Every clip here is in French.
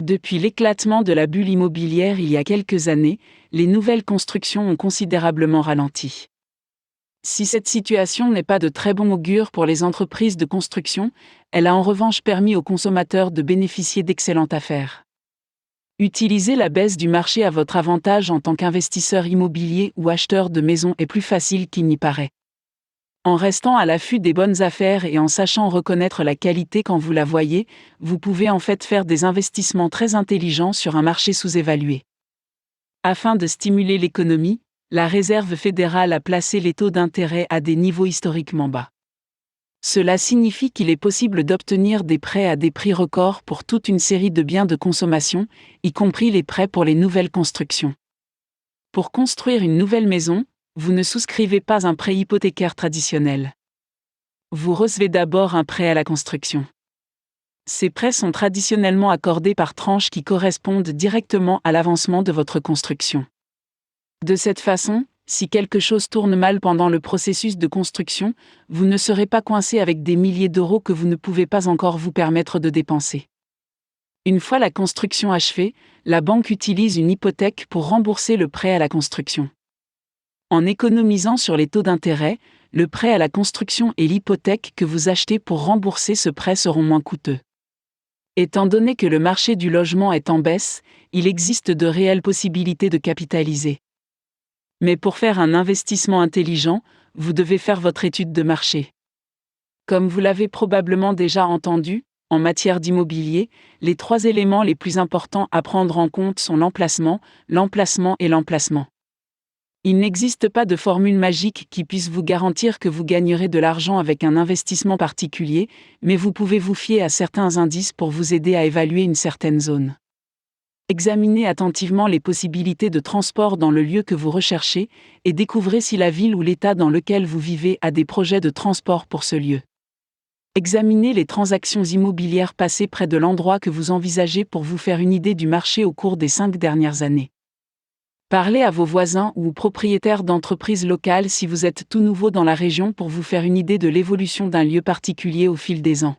Depuis l'éclatement de la bulle immobilière il y a quelques années, les nouvelles constructions ont considérablement ralenti. Si cette situation n'est pas de très bon augure pour les entreprises de construction, elle a en revanche permis aux consommateurs de bénéficier d'excellentes affaires. Utiliser la baisse du marché à votre avantage en tant qu'investisseur immobilier ou acheteur de maisons est plus facile qu'il n'y paraît. En restant à l'affût des bonnes affaires et en sachant reconnaître la qualité quand vous la voyez, vous pouvez en fait faire des investissements très intelligents sur un marché sous-évalué. Afin de stimuler l'économie, la Réserve fédérale a placé les taux d'intérêt à des niveaux historiquement bas. Cela signifie qu'il est possible d'obtenir des prêts à des prix records pour toute une série de biens de consommation, y compris les prêts pour les nouvelles constructions. Pour construire une nouvelle maison, vous ne souscrivez pas un prêt hypothécaire traditionnel. Vous recevez d'abord un prêt à la construction. Ces prêts sont traditionnellement accordés par tranches qui correspondent directement à l'avancement de votre construction. De cette façon, si quelque chose tourne mal pendant le processus de construction, vous ne serez pas coincé avec des milliers d'euros que vous ne pouvez pas encore vous permettre de dépenser. Une fois la construction achevée, la banque utilise une hypothèque pour rembourser le prêt à la construction. En économisant sur les taux d'intérêt, le prêt à la construction et l'hypothèque que vous achetez pour rembourser ce prêt seront moins coûteux. Étant donné que le marché du logement est en baisse, il existe de réelles possibilités de capitaliser. Mais pour faire un investissement intelligent, vous devez faire votre étude de marché. Comme vous l'avez probablement déjà entendu, en matière d'immobilier, les 3 éléments les plus importants à prendre en compte sont l'emplacement, l'emplacement et l'emplacement. Il n'existe pas de formule magique qui puisse vous garantir que vous gagnerez de l'argent avec un investissement particulier, mais vous pouvez vous fier à certains indices pour vous aider à évaluer une certaine zone. Examinez attentivement les possibilités de transport dans le lieu que vous recherchez et découvrez si la ville ou l'État dans lequel vous vivez a des projets de transport pour ce lieu. Examinez les transactions immobilières passées près de l'endroit que vous envisagez pour vous faire une idée du marché au cours des 5 dernières années. Parlez à vos voisins ou propriétaires d'entreprises locales si vous êtes tout nouveau dans la région pour vous faire une idée de l'évolution d'un lieu particulier au fil des ans.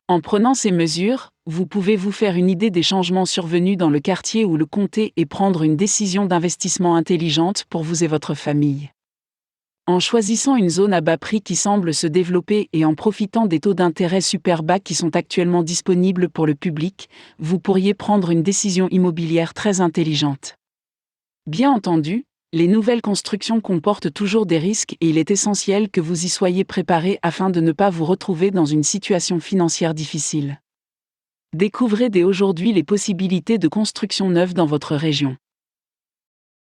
En prenant ces mesures, vous pouvez vous faire une idée des changements survenus dans le quartier ou le comté et prendre une décision d'investissement intelligente pour vous et votre famille. En choisissant une zone à bas prix qui semble se développer et en profitant des taux d'intérêt super bas qui sont actuellement disponibles pour le public, vous pourriez prendre une décision immobilière très intelligente. Bien entendu, les nouvelles constructions comportent toujours des risques et il est essentiel que vous y soyez préparé afin de ne pas vous retrouver dans une situation financière difficile. Découvrez dès aujourd'hui les possibilités de construction neuve dans votre région.